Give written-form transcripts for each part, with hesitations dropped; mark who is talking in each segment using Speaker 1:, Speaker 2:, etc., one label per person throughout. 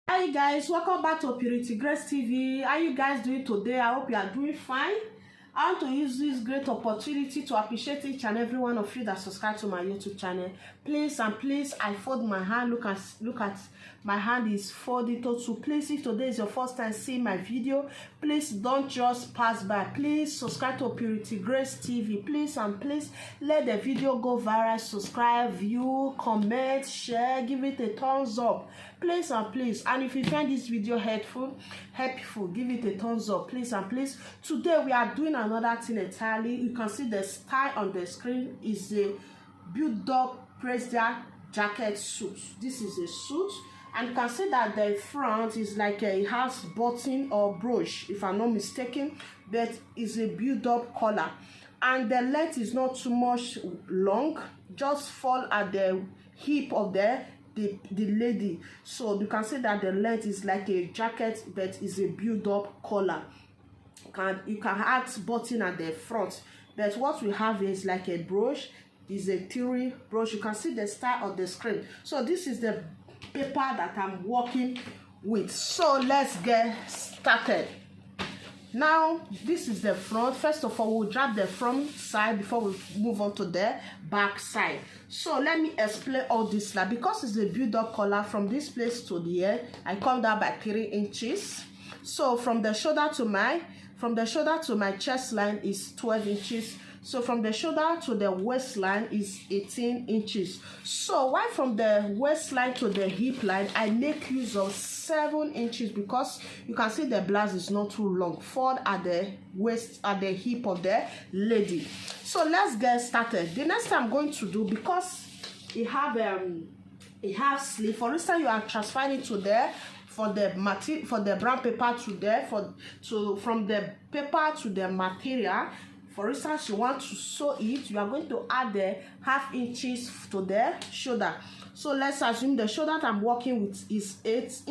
Speaker 1: Hi guys, welcome back to Purity Grace TV. How you guys doing today? I hope you are doing fine. I want to use this great opportunity to appreciate each and every one of you that subscribe to my YouTube channel. Please and please, I fold my hand. Look at my hand is folded too. Please, if today is your first time seeing my video, please don't just pass by. Please subscribe to Purity Grace TV. Please and please let the video go viral. Subscribe, view, comment, share, give it a thumbs up. Please and please, and if you find this video helpful, give it a thumbs up. Please and please. Today we are doing another thing entirely. You can see the style on the screen is a build-up brazier jacket suit. This is a suit, and you can see that the front is like a house button or brooch, if I'm not mistaken, but it's a build-up collar, and the length is not too much long, just fall at the hip of the lady. So you can see that the length is like a jacket, but is a build-up collar. You can add button at the front, but what we have is like a brooch. Is a theory brooch. You can see the style on the screen. So this is the paper that I'm working with. So let's get started. Now this is the front. First of all, we'll drop the front side before we move on to the back side. So let me explain all this now. Because it's a build-up collar, from this place to the ear, I come down by 3 inches. So from the shoulder to my chest line is 12 inches. So from the shoulder to the waistline is 18 inches. So while from the waistline to the hip line, I make use of 7 inches, because you can see the blouse is not too long. Fall at the waist, at the hip of the lady. So let's get started. The next thing I'm going to do, because it have sleeve. For instance, you are transferring to there. For the brown paper to there, from the paper to the material. For instance, you want to sew it, you are going to add the ½ inches to the shoulder. So let's assume the shoulder that I'm working with is 8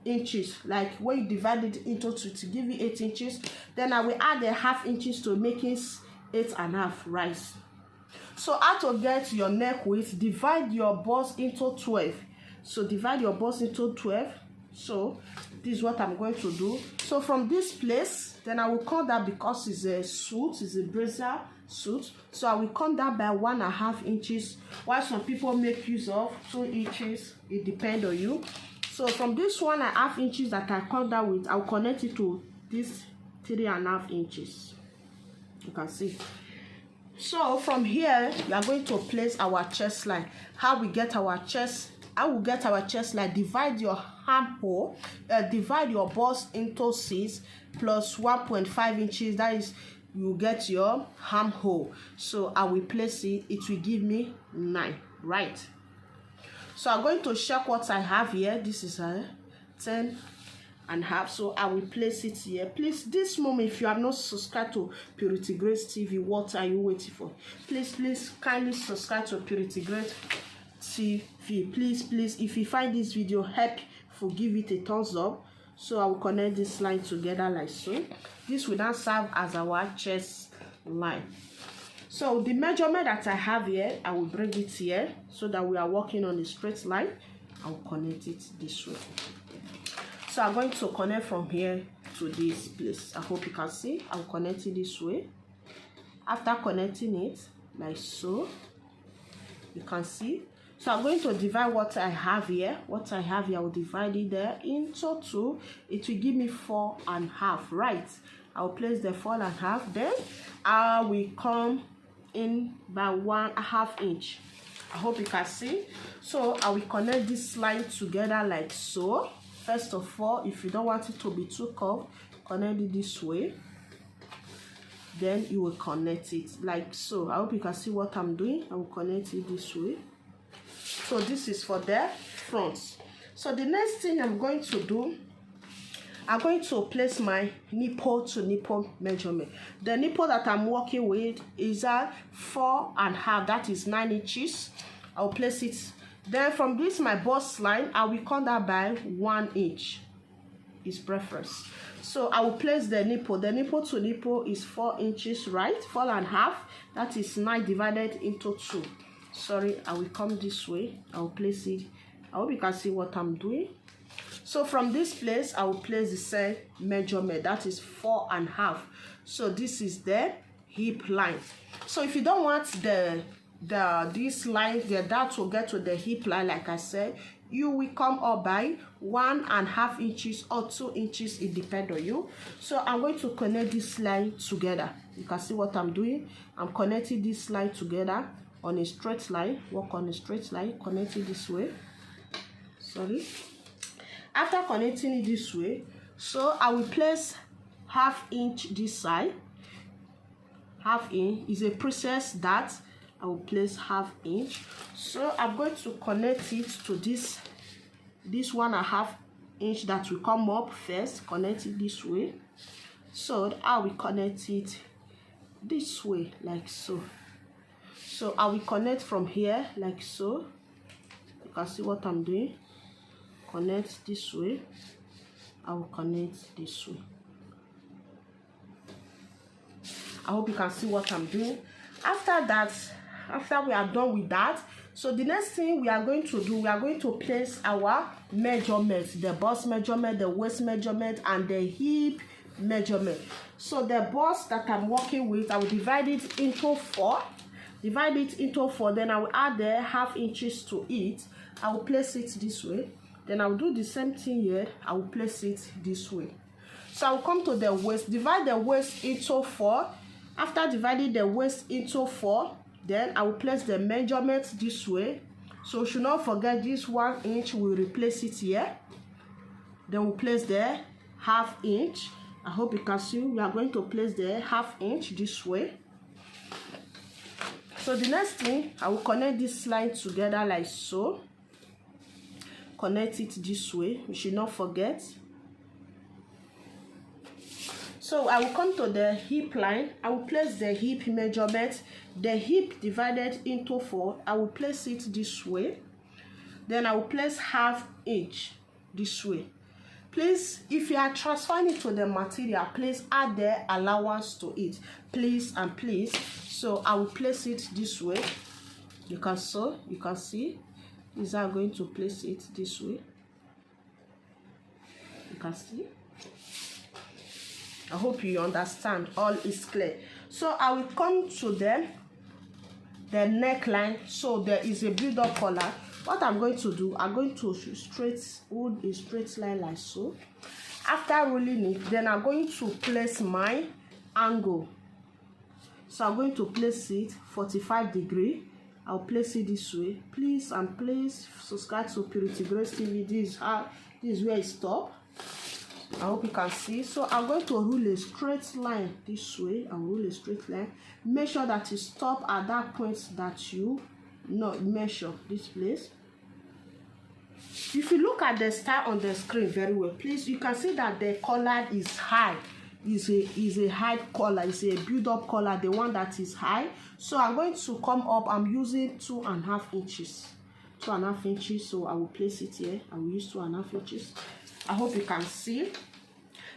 Speaker 1: inches. Like when you divide it into 2 to give you 8 inches, then I will add the ½ inches to make it 8.5, right? So how to get your neck width? Divide your bust into 12. So divide your bust into 12. So this is what I'm going to do. So from this place, then I will come down, because it's a suit, it's a brazier suit. So I will come down by 1.5 inches, while some people make use of 2 inches. It depends on you. So from this 1.5 inches that I come down with, I'll connect it to this 3.5 inches. You can see. So from here, we are going to place our chest line. How we get our chest? I will get our chest line. Divide your armhole, divide your bust into 6 plus 1.5 inches. That is, you get your armhole. So I will place it. It will give me 9, right? So I'm going to check what I have here. This is a 10.5. So I will place it here. Please, this moment, if you have not subscribed to Purity Grace TV, what are you waiting for? Please kindly subscribe to Purity Grace TV. Please, if you find this video helpful, give it a thumbs up. So I will connect this line together like so. This will now serve as our chest line. So the measurement that I have here, I will bring it here so that we are working on a straight line. I will connect it this way. So I'm going to connect from here to this place. I hope you can see. I will connect it this way. After connecting it like so, you can see. So I'm going to divide what I have here. I will divide it there into 2. It will give me 4.5, right? I'll place the 4.5. Then I will come in by 1.5 inch. I hope you can see. So I will connect this line together like so. First of all, if you don't want it to be too curved, connect it this way. Then you will connect it like so. I hope you can see what I'm doing. I will connect it this way. So this is for the front. So the next thing I'm going to do, I'm going to place my nipple to nipple measurement. The nipple that I'm working with is at 4.5. That is 9 inches. I'll place it. Then from this my bust line, I will come down by 1 inch. Is preference. So I will place the nipple. The nipple to nipple is 4 inches, right? 4.5. That is 9 divided into 2. Sorry, I will come this way. I will place it. I hope you can see what I'm doing. So from this place, I will place the same measurement, that is 4.5. So this is the hip line. So if you don't want this line, the dart will get to the hip line, like I said, you will come up by 1.5 inches or 2 inches. It depends on you. So I'm going to connect this line together. You can see what I'm doing. I'm connecting this line together on a straight line. Work on a straight line, connect it this way. Sorry. After connecting it this way, so I will place 1/2 inch this side. 1/2 inch is a process that I will place 1/2 inch. So I'm going to connect it to this 1.5 inch that will come up first. Connect it this way. So I will connect it this way, like so. So I will connect from here, like so. You can see what I'm doing. Connect this way. I will connect this way. I hope you can see what I'm doing. After that, after we are done with that, so the next thing we are going to do, we are going to place our measurements, the bust measurement, the waist measurement, and the hip measurement. So the bust that I'm working with, I will divide it into 4. Divide it into 4, then I will add the 1/2 inches to it. I will place it this way. Then I will do the same thing here. I will place it this way. So I will come to the waist, divide the waist into 4. After dividing the waist into 4, then I will place the measurement this way. So should not forget this 1 inch, we'll replace it here. Then we'll place the 1/2 inch. I hope you can see we are going to place the 1/2 inch this way. So the next thing, I will connect this line together like so. Connect it this way. We should not forget. So I will come to the hip line. I will place the hip measurement. The hip divided into 4. I will place it this way. Then I will place 1/2 inch this way. Please, if you are transferring it to the material, please add the allowance to it. Please and please. So I will place it this way. You can see. This is how I'm going to place it this way. You can see. I hope you understand. All is clear. So I will come to the neckline. So there is a build-up collar. What I'm going to do, I'm going to hold a straight line like so. After rolling it, then I'm going to place my angle. So I'm going to place it 45 degrees. I'll place it this way. Please and please subscribe to Purity Grace TV. This is where it stops. I hope you can see. So I'm going to rule a straight line this way. I'll rule a straight line. Make sure that you stop at that point that you measure this place. If you look at the style on the screen very well, please, you can see that the collar is high. Is a high collar. It's a build-up collar, the one that is high. So I'm going to come up. I'm using 2.5 inches. 2.5 inches. So I will place it here. I will use 2.5 inches. I hope you can see.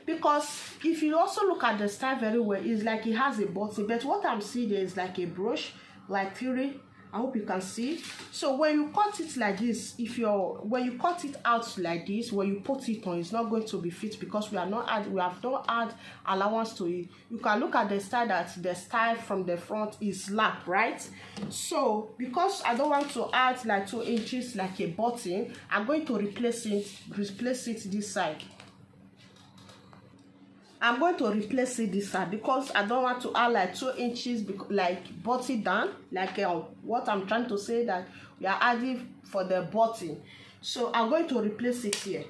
Speaker 1: Because if you also look at the style very well, it's like it has a button. But what I'm seeing there is like a brush, like theory. I hope you can see. So when you cut it like this, when you cut it out like this, when you put it on, it's not going to be fit because we have not add allowance to it. You can look at the style that the style from the front is lap, right? So because I don't want to add like 2 inches like a button, I'm going to replace it this side. I'm going to replace it this side because I don't want to add like 2 inches like button down, like what I'm trying to say that we are adding for the button. So I'm going to replace it here.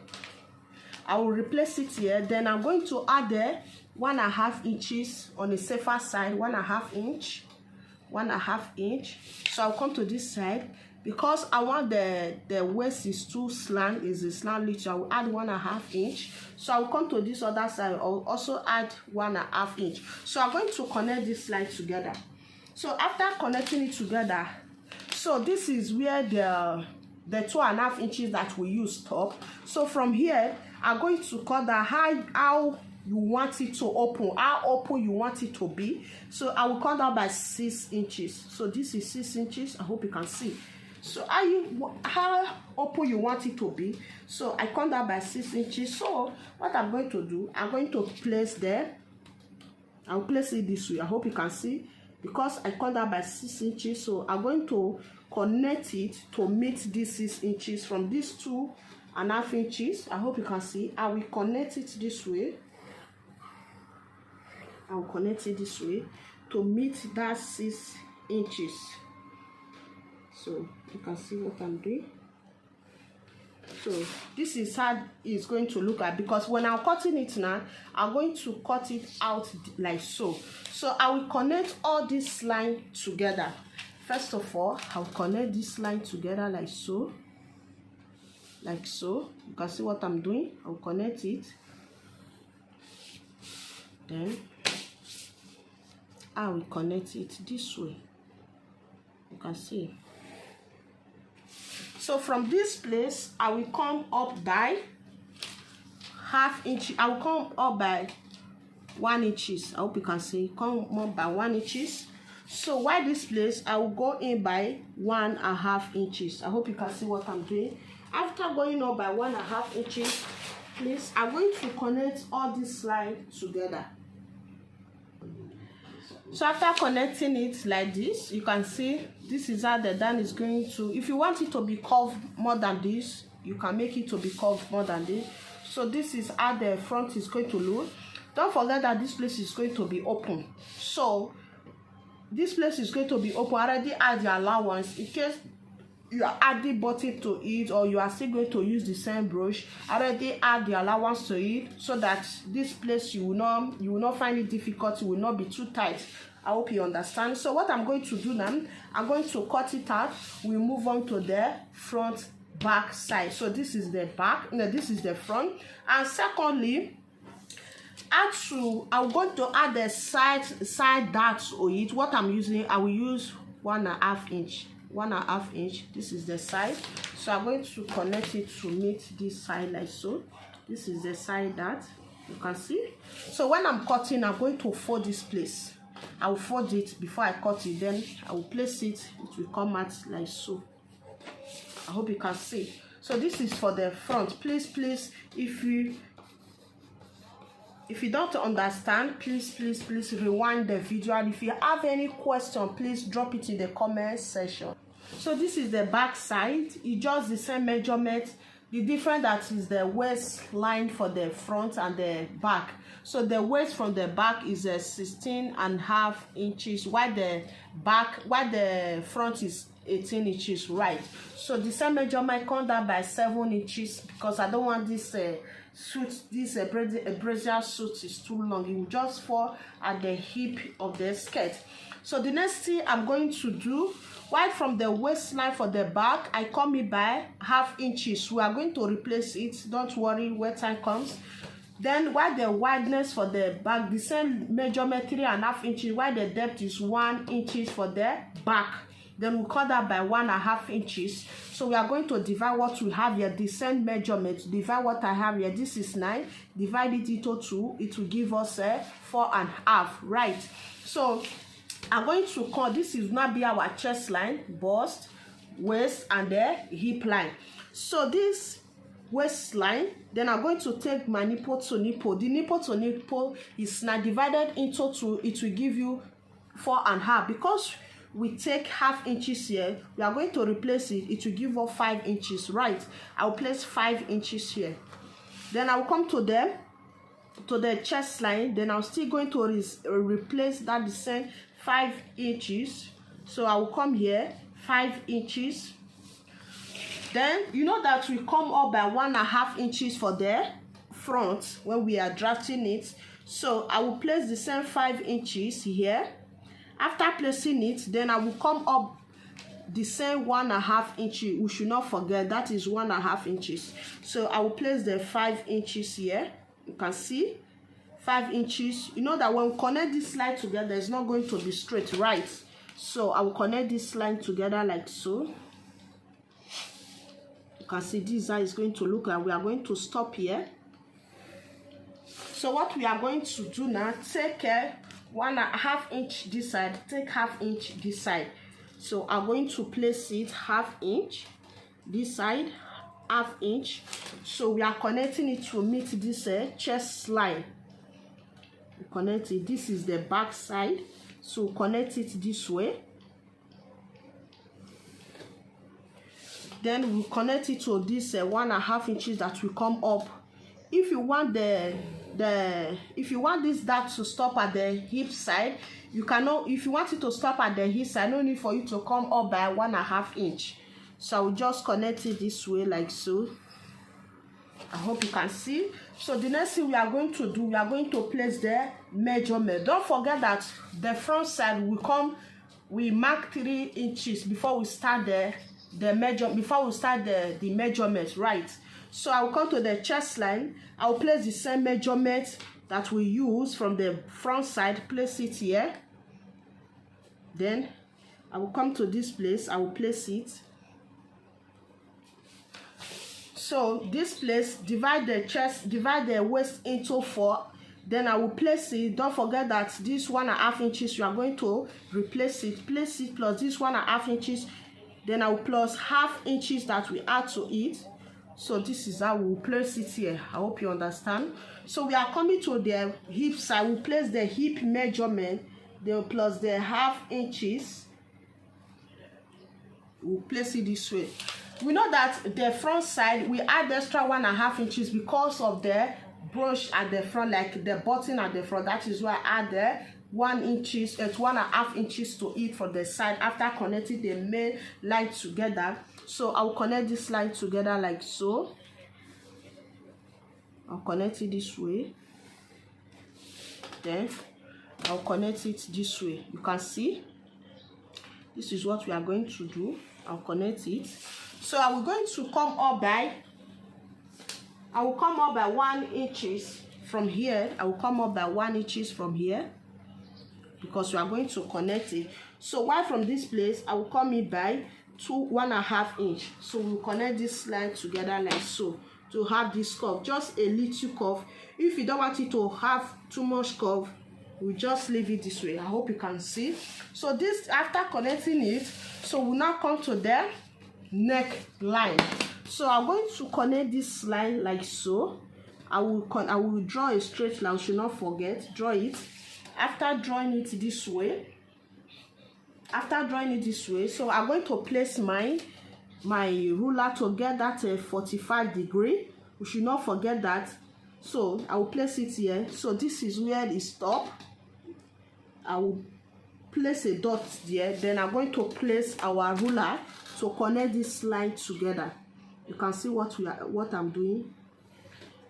Speaker 1: I will replace it here. Then I'm going to add the 1.5 inches on the safer side, 1.5 inch, 1.5 inch. So I'll come to this side. Because I want the waist is too slant, is a slant little, I will add 1.5 inch. So I will come to this other side. I will also add 1.5 inch. So I'm going to connect this line together. So after connecting it together, so this is where the 2.5 inches that we use stop. So from here, I'm going to cut the how you want it to open, how open you want it to be. So I will cut that by 6 inches. So this is 6 inches. I hope you can see. So how open you want it to be. So I come down by 6 inches. So what I'm going to do, I'm going to place there. I'll place it this way. I hope you can see, because I come down by 6 inches. So I'm going to connect it to meet this 6 inches from these 2.5 inches. I hope you can see. I will connect it this way. I will connect it this way to meet that 6 inches. So you can see what I'm doing. So this is how it's going to look like, because when I'm cutting it now, I'm going to cut it out like so. So I will connect all this line together. First of all, I'll connect this line together like so. Like so. You can see what I'm doing. I'll connect it. Then I will connect it this way. You can see. So from this place, I will come up by ½ inch. I will come up by 1 inches. I hope you can see. Come up by 1 inches. So while this place, I will go in by 1.5 inches. I hope you can see what I'm doing. After going up by 1.5 inches, please, I'm going to connect all this line together. So after connecting it like this, you can see this is how the darn is going to. If you want it to be curved more than this, you can make it to be curved more than this. So this is how the front is going to look. Don't forget that this place is going to be open. So this place is going to be open. Already add your allowance in case you are adding button to it, or you are still going to use the same brush. Already add the allowance to it, so that this place you will not find it difficult. It will not be too tight. I hope you understand. So what I'm going to do now, I'm going to cut it out. We move on to the front back side. So this is the back, no, this is the front. And secondly, I'm going to add the side darts on it. What I'm using, I will use 1.5 inch. 1.5 inch. This is the side. So I'm going to connect it to meet this side like so. This is the side dart. You can see. So when I'm cutting, I'm going to fold this place. I will fold it before I cut it. Then I will place it. It will come out like so. I hope you can see. So this is for the front. Please, if you don't understand, please rewind the video. And if you have any question, please drop it in the comment section. So this is the back side. It's just the same measurement. The difference that is the waistline for the front and the back. So the waist from the back is 16.5 inches, while the front is 18 inches, right? So the same measurement come down by 7 inches, because I don't want this suit, this brazier suit is too long. It will just fall at the hip of the skirt. So the next thing I'm going to do, right from the waistline for the back, I come in by ½ inches. We are going to replace it. Don't worry when time comes. Then while the wideness for the back, the same measurement 3.5 inches, while the depth is 1 inch for the back. Then we cut that by 1.5 inches. So we are going to divide what we have here, the same measurement, divide what I have here. This is 9, divide it into 2, it will give us 4.5, right? So I'm going to cut, this is not be our chest line, bust, waist, and the hip line. So this waistline, then I'm going to take my nipple to nipple. The nipple to nipple is now divided into 2, it will give you 4.5. Because we take ½ inches here, we are going to replace it, it will give us 5 inches, right? I will place 5 inches here. Then I will come to the chest line. Then I'm still going to replace that the same 5 inches. So I will come here 5 inches. Then you know that we come up by 1.5 inches for the front when we are drafting it. So I will place the same 5 inches here. After placing it, then I will come up the same 1.5 inches. We should not forget that is 1.5 inches. So I will place the 5 inches here. You can see 5 inches. You know that when we connect this line together, it's not going to be straight, right? So I will connect this line together like so. You can see this is going to look like. We are going to stop here. So what we are going to do now, take 1.5 inch this side, take ½ inch this side. So I'm going to place it 1/2 inch, this side 1/2 inch. So we are connecting it to meet this chest line. We connect it. This is the back side, so connect it this way. Then we connect it to this 1.5 inches that will come up. If you want if you want this dart to stop at the hip side, you cannot. If you want it to stop at the hip side, no need for you to come up by 1.5 inch. So I will just connect it this way like so. I hope you can see. So the next thing we are going to do, we are going to place the measurement. Don't forget that the front side will come, we mark 3 inches before we start the measurement, right? So I will come to the chest line. I will place the same measurement that we use from the front side, place it here. Then I will come to this place, I will place it. So this place, divide the waist into 4. Then I will place it. Don't forget that this 1.5 inches, you are going to replace it. Place it plus this 1.5 inches. Then I will plus 1/2 inches that we add to it. So this is how we will place it here. I hope you understand. So we are coming to the hip side. We place the hip measurement, then plus the 1/2 inches. We'll place it this way. We know that the front side, we add extra 1.5 inches because of the brush at the front, like the button at the front. That is why I add the 1.5 inches to it for the side after connecting the main line together. So I will connect this line together like so. I'll connect it this way. Then I'll connect it this way. You can see this is what we are going to do. I'll connect it. So I will going to come up by 1 inches from here. I will come up by 1 inches from here because we are going to connect it. So while from this place, I will come in by 1.5 inch. So we'll connect this line together like so to have this curve, just a little curve. If you don't want it to have too much curve, we just leave it this way. I hope you can see. So this, after connecting it, so we'll now come to the neck line. So I'm going to connect this line like so. I will draw a straight line. I should not forget, draw it. After drawing it this way, so I'm going to place my ruler to get that 45 degree. We should not forget that. So I will place it here. So this is where it stops. I will place a dot there. Then I'm going to place our ruler to connect this line together. You can see what I'm doing.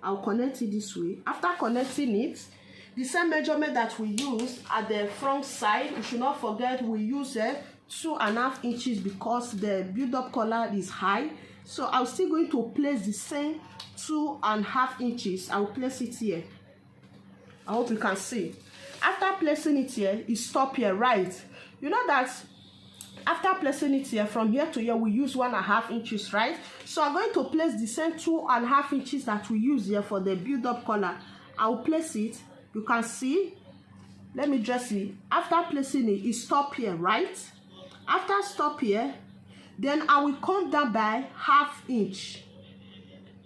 Speaker 1: I'll connect it this way. After connecting it, the same measurement that we use at the front side, we should not forget we use 2.5 inches because the build-up collar is high. So I'm still going to place the same 2.5 inches. I will place it here. I hope you can see. After placing it here, it stops here, right? You know that after placing it here, from here to here, we use 1.5 inches, right? So I'm going to place the same 2.5 inches that we use here for the build-up collar. I'll place it. You can see. Let me dress it. After placing it, it stops here, right? After stop here, then I will come down by 1/2 inch.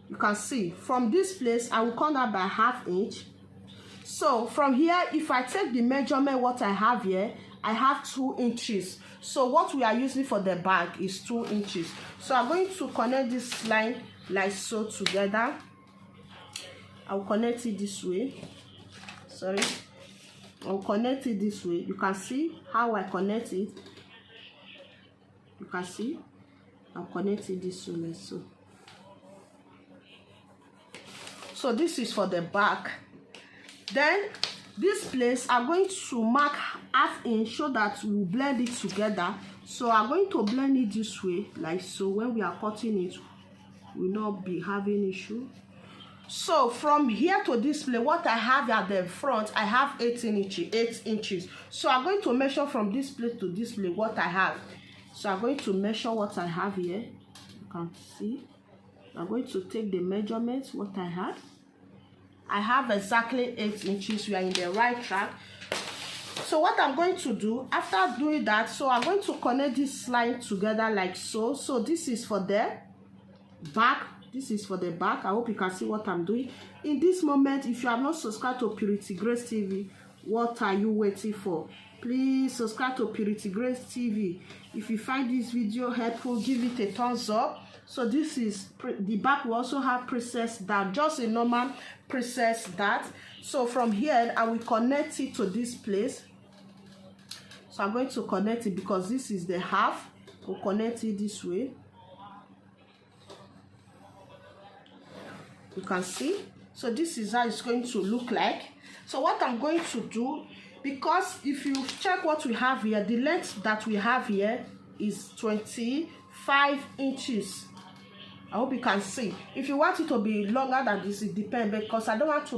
Speaker 1: You can see from this place, I will come down by 1/2 inch. So from here, if I take the measurement, what I have here, I have 2 inches. So what we are using for the bag is 2 inches. So I'm going to connect this line like so together. I'll connect it this way. Sorry. I'll connect it this way. You can see how I connect it. You can see I'll connect it this way like so. So this is for the back. Then this place I'm going to mark 1/2 inch so that we'll blend it together. So I'm going to blend it this way like so. When we are cutting it, we'll not be having issue. So from here to this place, what I have at the front, I have 8 inches. So I'm going to measure from this place to this place what I have. So I'm going to measure what I have here. You can see. I'm going to take the measurements what I have. I have exactly 8 inches. We are in the right track. So what I'm going to do after doing that, so I'm going to connect this line together like so. So this is for the back, this is for the back. I hope you can see what I'm doing. In this moment, if you have not subscribed to Purity Grace TV, what are you waiting for? Please subscribe to Purity Grace TV. If you find this video helpful, give it a thumbs up. So this is the back. We also have princess dart, just a normal princess dart. So from here I will connect it to this place. So I'm going to connect it because this is the half. We'll connect it this way. You can see. So this is how it's going to look like. So what I'm going to do, because if you check what we have here, the length that we have here is 25 inches. I hope you can see. If you want it to be longer than this, it depends, because I don't want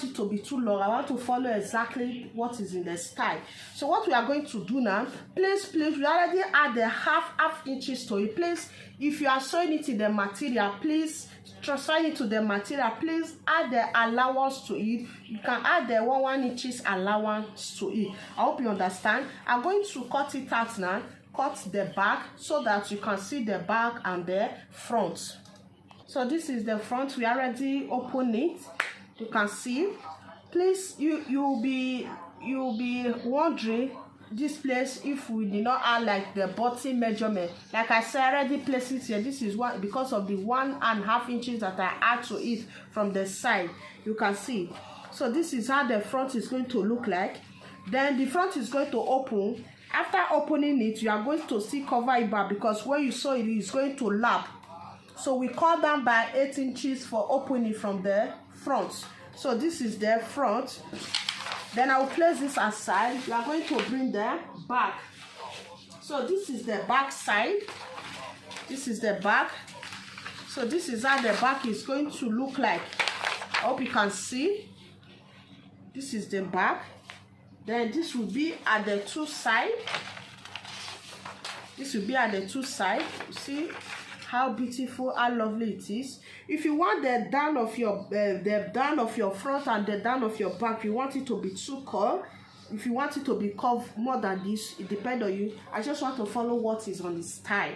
Speaker 1: it to be too long. I want to follow exactly what is in the style. So what we are going to do now, please, we already add the half inches to it. Please, if you are sewing it in the material, please transfer it to the material. Please add the allowance to it. You can add the 1 inches allowance to it. I hope you understand. I'm going to cut it out now. Cut the back so that you can see the back and the front. So this is the front. We already open it. You can see. Please, you'll be wondering this place if we did not add like the bottom measurement. Like I said, I already placed it here. This is one because of the 1.5 inches that I add to it from the side. You can see. So this is how the front is going to look like. Then the front is going to open. After opening it, you are going to see cover it back, because when you sew it, it's going to lap. So we cut down by 8 inches for opening from the front. So this is the front. Then I will place this aside. You are going to bring the back. So this is the back side. This is the back. So this is how the back is going to look like. I hope you can see. This is the back. Then this will be at the two sides. This will be at the two sides. You see how beautiful, how lovely it is. If you want the down of your front and the down of your back, you want it to be too curved. If you want it to be curved more than this, it depends on you. I just want to follow what is on the style.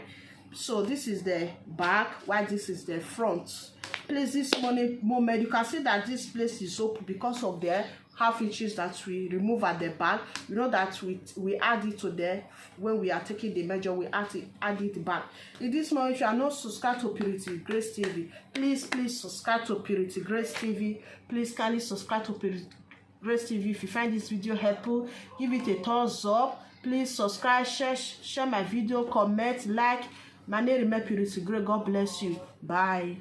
Speaker 1: So this is the back, while this is the front. Please, this moment you can see that this place is open because of the half inches that we remove at the back. You know that we add it to there when we are taking the measure. We add it back. In this moment, if you are not subscribed to Purity Grace TV, please subscribe to Purity Grace TV. Please kindly subscribe to Purity Grace TV. If you find this video helpful, give it a thumbs up. Please subscribe, share my video, comment, like. My name is Purity Grace. God bless you. Bye.